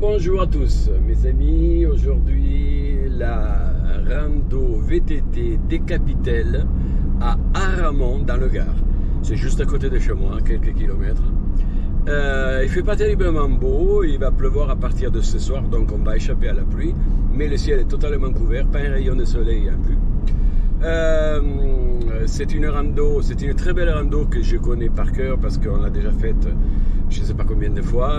Bonjour à tous mes amis, aujourd'hui la rando VTT des Capitelles à Aramon dans le Gard. C'est juste à côté de chez moi, quelques kilomètres. Il fait pas terriblement beau, il va pleuvoir à partir de ce soir, donc on va échapper à la pluie, mais le ciel est totalement couvert, pas un rayon de soleil en vue. C'est une rando, c'est une très belle rando que je connais par cœur parce qu'on l'a déjà faite je ne sais pas combien de fois.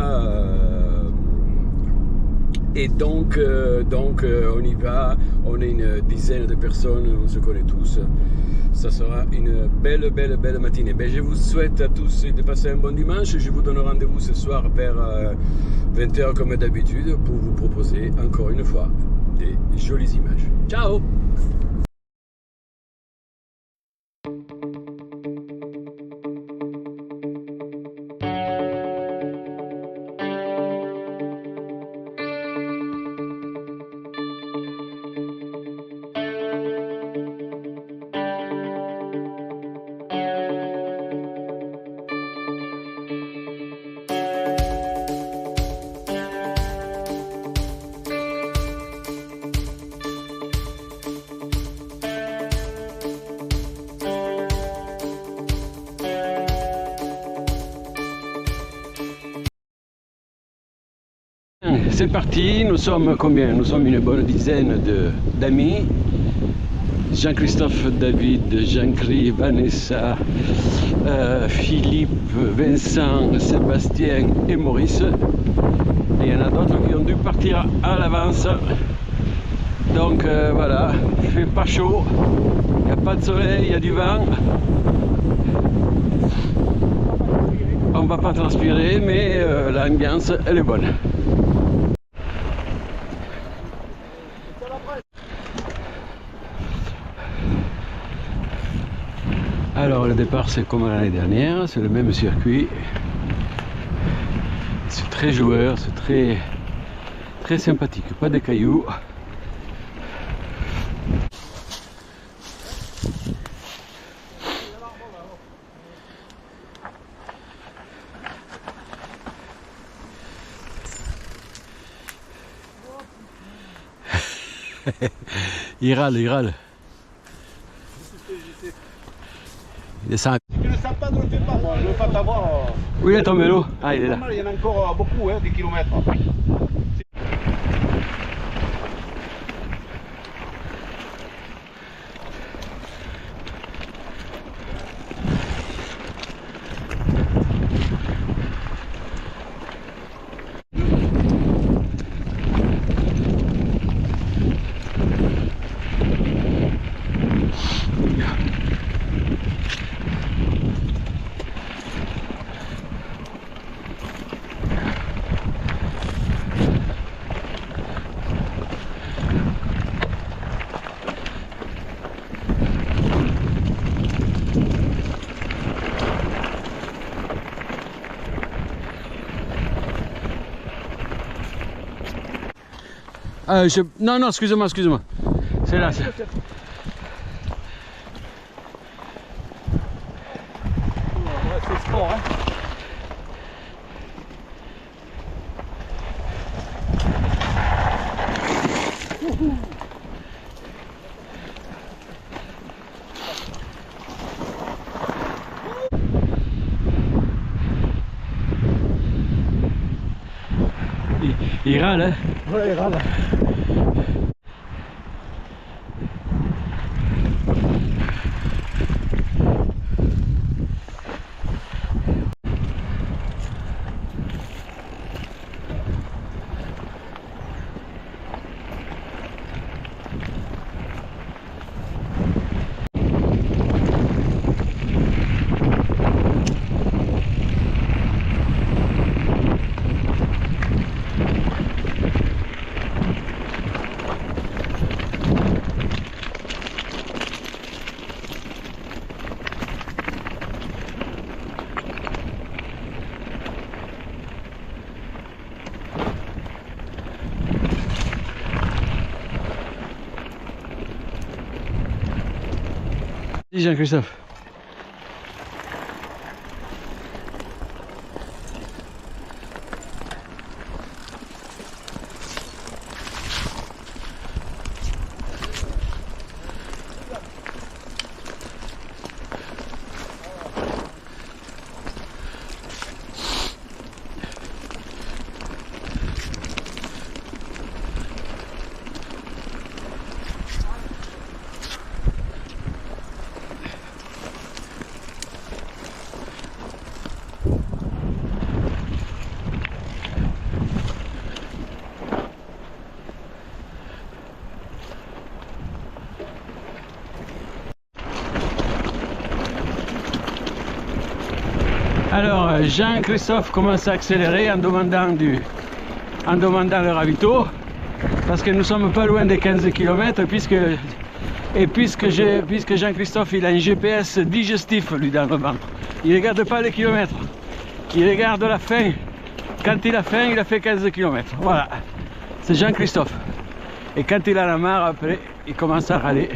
Et donc on y va, on est une dizaine de personnes, on se connaît tous. Ça sera une belle matinée. Je vous souhaite à tous de passer un bon dimanche. Je vous donne rendez-vous ce soir vers 20h comme d'habitude pour vous proposer encore une fois des jolies images. Ciao! C'est parti, nous sommes combien? Nous sommes une bonne dizaine d'amis. Jean-Christophe, David, Jean-Cri, Vanessa, Philippe, Vincent, Sébastien et Maurice. Et il y en a d'autres qui ont dû partir à l'avance. Donc voilà, il fait pas chaud, il n'y a pas de soleil, il y a du vent. On va pas transpirer, mais l'ambiance elle est bonne. Alors le départ c'est comme l'année dernière, c'est le même circuit. C'est très joueur, c'est très sympathique, pas de cailloux. Il râle. Il descend. Si tu ne sens pas, ne le fais pas. Je ne veux pas t'avoir. Où il est ton vélo? Ah, il est là. Il y en a encore beaucoup, des kilomètres. Non, excusez-moi. C'est là. C'est sport, hein. Il râle, hein? Ouais, il râle. Dis Jean-Christophe. Alors Jean-Christophe commence à accélérer en demandant le ravito, parce que nous sommes pas loin des 15 km, puisque Jean-Christophe il a un GPS digestif lui dans le ventre. Il regarde pas les kilomètres, il regarde la fin. Quand il a faim, il a fait 15 km. Voilà, c'est Jean-Christophe. Et quand il a la marre, après, il commence à râler.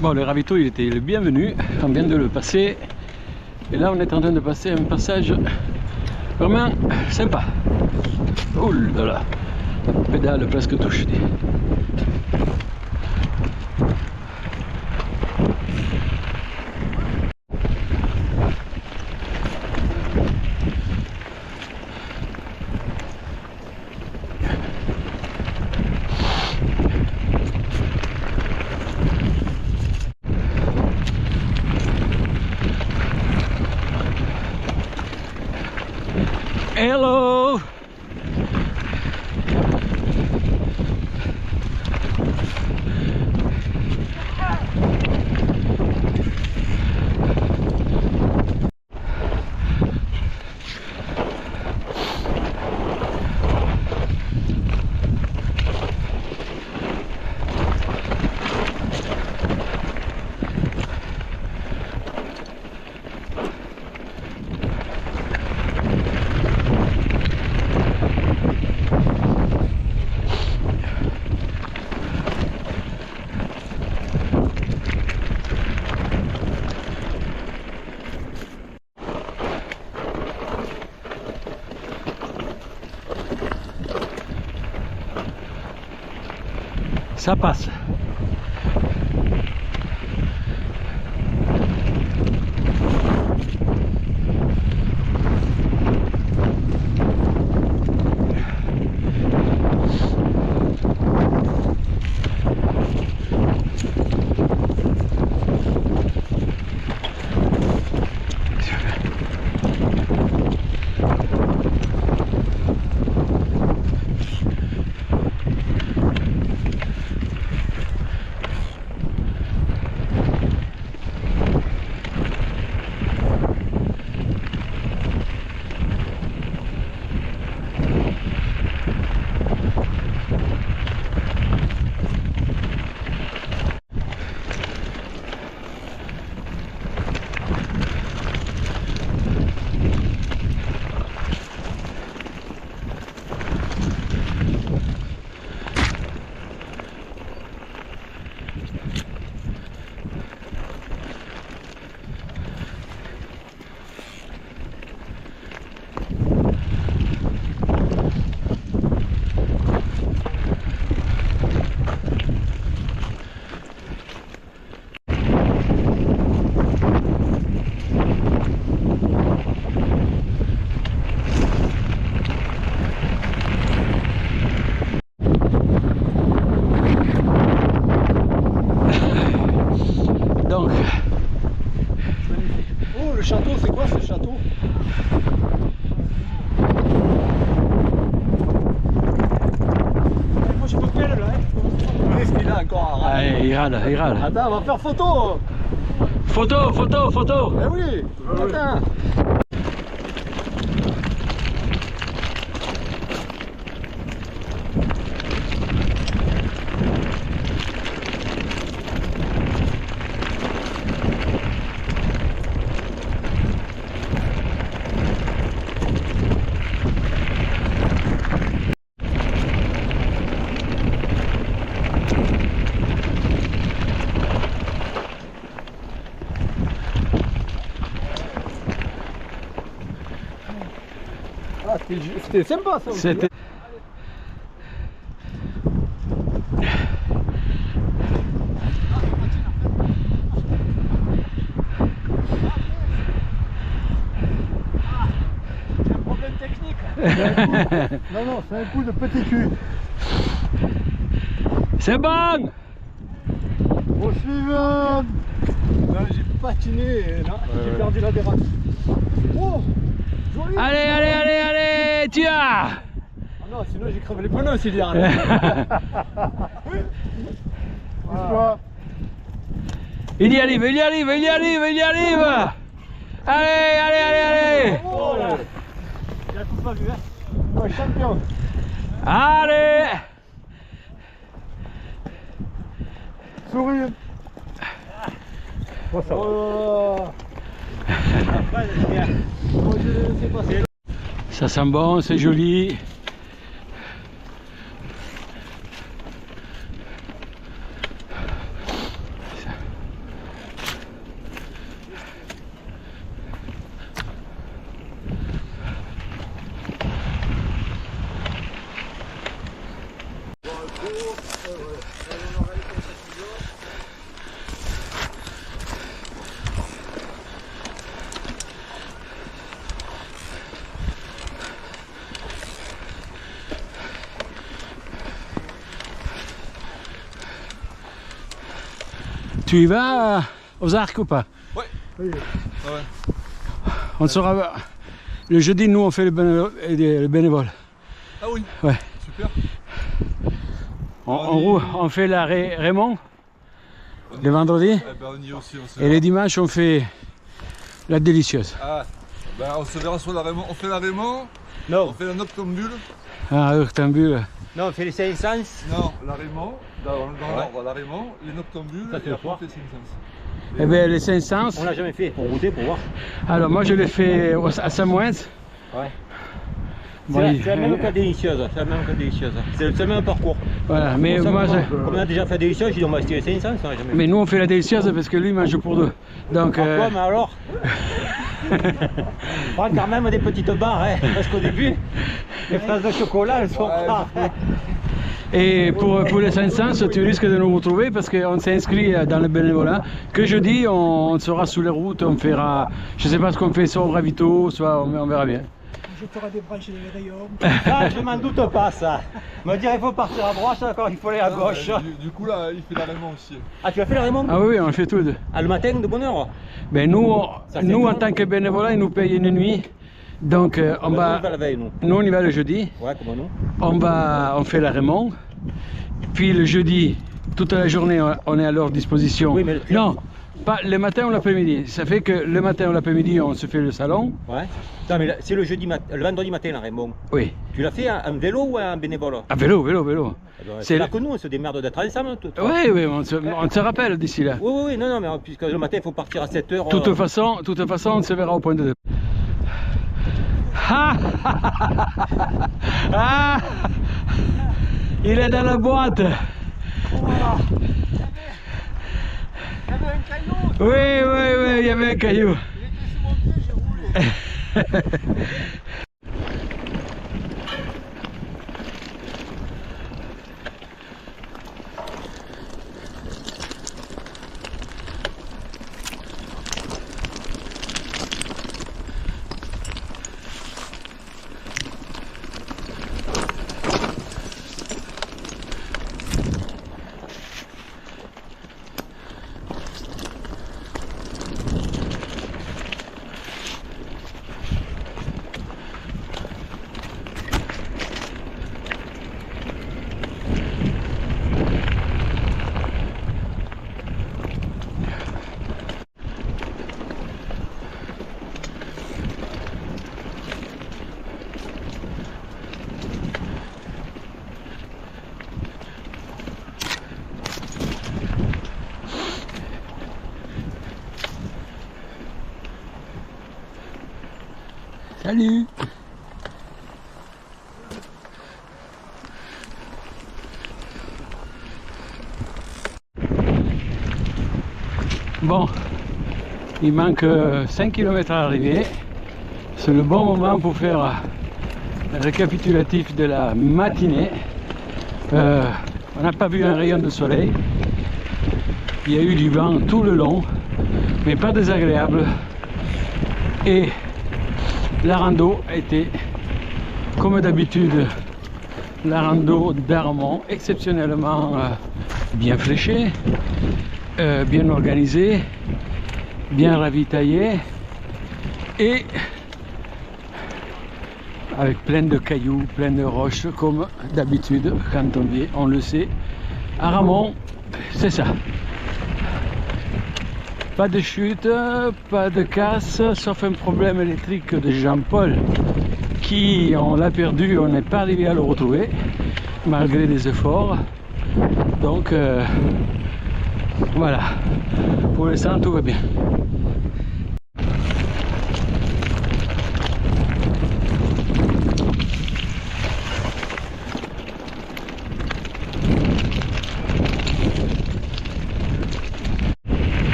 Bon, le ravito il était le bienvenu, on vient de le passer. Et là on est en train de passer un passage vraiment sympa. Ouh là là, la pédale presque touchée. Hello! Ça passe. Le château, c'est quoi ce château? Moi je peux quelle là hein? Qu'est-ce qu'il a encore à râler? Allez, il râle. Attends, on va faire photo. Photo. Eh oui, attends. Ah, c'était sympa ça aussi. C'était... Un problème technique. Non, c'est un coup de petit cul. C'est bon! Au suivant. Non, j'ai patiné et là, j'ai perdu la dérape. Oh, joli. Allez, allez, allez, allez, tu as. Ah non, sinon j'ai crevé les pneus, c'est dire. Voilà. Il y arrive, il y arrive, il y arrive, il y arrive. Allez, allez, allez, allez. Oh là. Il a tout pas vu, hein. Oh, champion. Allez. Souris. Oh, ça va. Oh, je sais pas. Ça sent bon, c'est joli. Tu y vas aux arcs ou pas? Ouais. Oui. Ouais. On sera... Le jeudi, nous, on fait le bénévole. Ah oui. Ouais. Super. On fait la Raymond le vendredi. Eh ben, on y est aussi. On se Et les dimanches, on fait la délicieuse. Ah, ben, on se verra sur la Raymond. On fait la Raymond. On Non, fait la Noctambule. Ah, rectambule. non, on fait les 500. Non, la Raymond. Dans l'ordre, la Raymond, les Noctambules Ça, c'est et le après soir. on fait Simpsons. Eh bien, les 500. On l'a jamais fait pour goûter, pour voir. Alors, moi, je l'ai fait à Samoëns. Ouais. Bon, C'est la même que la délicieuse. C'est la même que la délicieuse. C'est le même parcours. Voilà, mais Pour ça, moi, comme on a déjà fait la délicieuse, j'ai dit on va acheter les 500, ça on l'a jamais fait. mais nous, on fait la délicieuse parce que lui, il mange pour deux. Donc, Pourquoi, mais alors on prend quand même des petites barres, hein, parce qu'au début, les fraises de chocolat, elles sont rares. et pour les 500, tu risques de nous retrouver parce qu'on s'est inscrit dans le bénévolat. Que jeudi, on sera sous les routes, on fera, je sais pas ce qu'on fait, soit au ravito, soit on verra bien. Je ferai des branches et des rayons. Ça, je m'en doute pas, ça. Me dire il faut partir à droite, d'accord, il faut aller à gauche. Du coup, là, il fait la Raymond aussi. Ah, tu as fait la Raymond? Ah oui, oui, on le fait tout. Ah, le matin, de bonne heure? Ben nous, Ça, c'est nous en bon. tant que bénévolat, ils nous payent une nuit. Donc on Nous, va, on va la veille, nous. nous on y va le jeudi. Ouais, comme nous. On fait la Raymond. Puis le jeudi, toute la journée, on est à leur disposition. Oui, mais Non, pas le matin ou l'après-midi. Ça fait que le matin ou l'après-midi, on se fait le salon. Ouais. Non, mais c'est le le vendredi matin, la Raymond. Oui. Tu l'as fait en vélo ou en bénévole? À vélo, vélo, vélo. C'est là que nous, on se démerde d'être ensemble. Oui, oui, on se rappelle d'ici là. Oui, oui, oui, non, non, mais puisque le matin, il faut partir à 7h. De toute façon, on se verra au point de départ. Ah, ah, il est dans la boîte. Il y avait un caillou. Oui, oui, oui, il y avait un caillou. Il était sur mon pied, j'ai roulé. Salut. Bon, il manque 5 km à l'arrivée. C'est le bon moment pour faire un récapitulatif de la matinée. On n'a pas vu un rayon de soleil. Il y a eu du vent tout le long, mais pas désagréable. Et la rando a été, comme d'habitude, la rando d'Armont, exceptionnellement bien fléchée. bien organisé, bien ravitaillé et avec plein de cailloux, plein de roches comme d'habitude quand on vient, on le sait. À Ramon, c'est ça. Pas de chute, pas de casse, sauf un problème électrique de Jean-Paul qui, on l'a perdu, on n'est pas arrivé à le retrouver malgré des efforts. Donc voilà, pour l'instant tout va bien.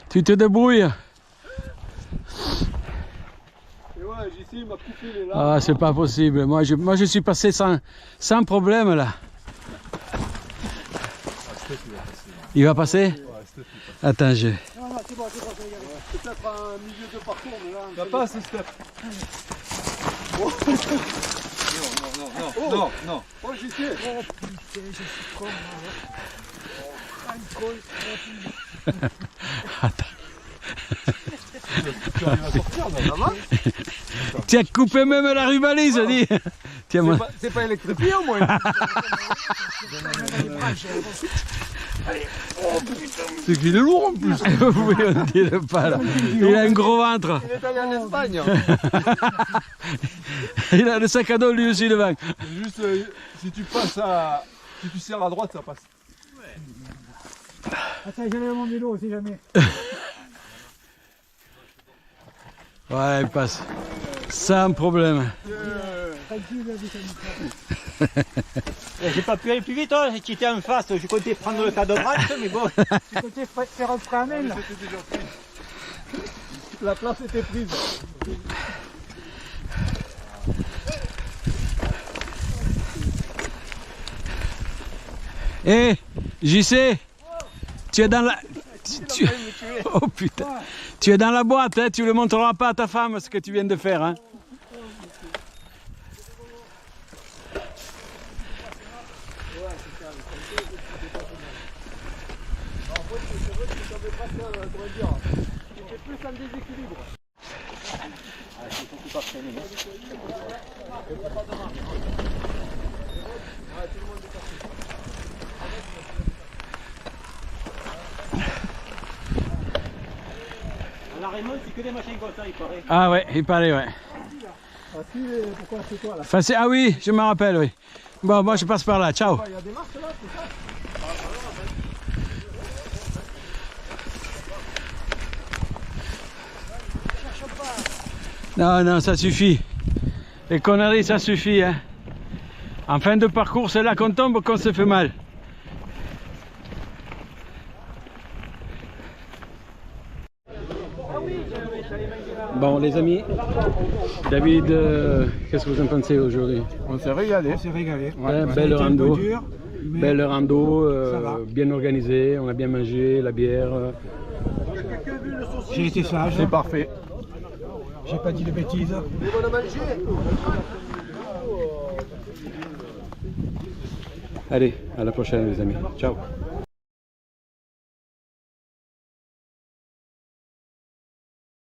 Tu te débrouilles. Et ouais, JC il m'a coupé les lames. Ah, c'est pas possible. Moi je suis passé sans problème là. Il va passer? Attends, je... Non, c'est bon, c'est regarde. C'est peut-être un milieu de parcours, mais là... Ça passe, Steph. Oh. Non. Oh, JC. Oh putain, je suis con. Attends. Tu arrives à sortir, là, ça va? Tu as coupé même la rubalise, dis. Tiens, moi. C'est pas électrifié au moins. C'est qu'il est lourd en plus. Oui, on dirait pas là. Il a un gros ventre. Il est allé en Espagne. Il a le sac à dos lui aussi devant. Juste si tu passes à... Si tu serres à droite, ça passe. Attends, j'allais mon vélo si jamais. Ouais, il passe. Sans problème. J'ai pas pu aller plus vite, hein. Tu étais en face, je comptais prendre le cadran, mais bon. Tu comptais faire un frein là. C'était déjà pris. La place était prise. Eh, JC, tu es dans la... Oh putain. Tu es dans la boîte, hein, tu ne le montreras pas à ta femme ce que tu viens de faire. Hein. La Raymond, c'est que des machines comme ça, il paraît. Ah ouais, il paraît, ouais. Pourquoi c'est toi là? Ah oui, je me rappelle, oui. Bon, moi je passe par là, ciao. Il y a des marches là, c'est ça? Non, non, ça suffit. Les conneries, ça suffit. Hein. En fin de parcours, c'est là qu'on tombe qu'on se fait mal. Bon, les amis, David, qu'est-ce que vous en pensez aujourd'hui? On s'est régalé. On s'est régalé. Ouais, belle rando. Dur, mais Belle rando, ça va. bien organisée, on a bien mangé, la bière. j'ai été sage. C'est parfait. J'ai pas dit de bêtises. Mais on a mangé. Allez, à la prochaine les amis. Ciao.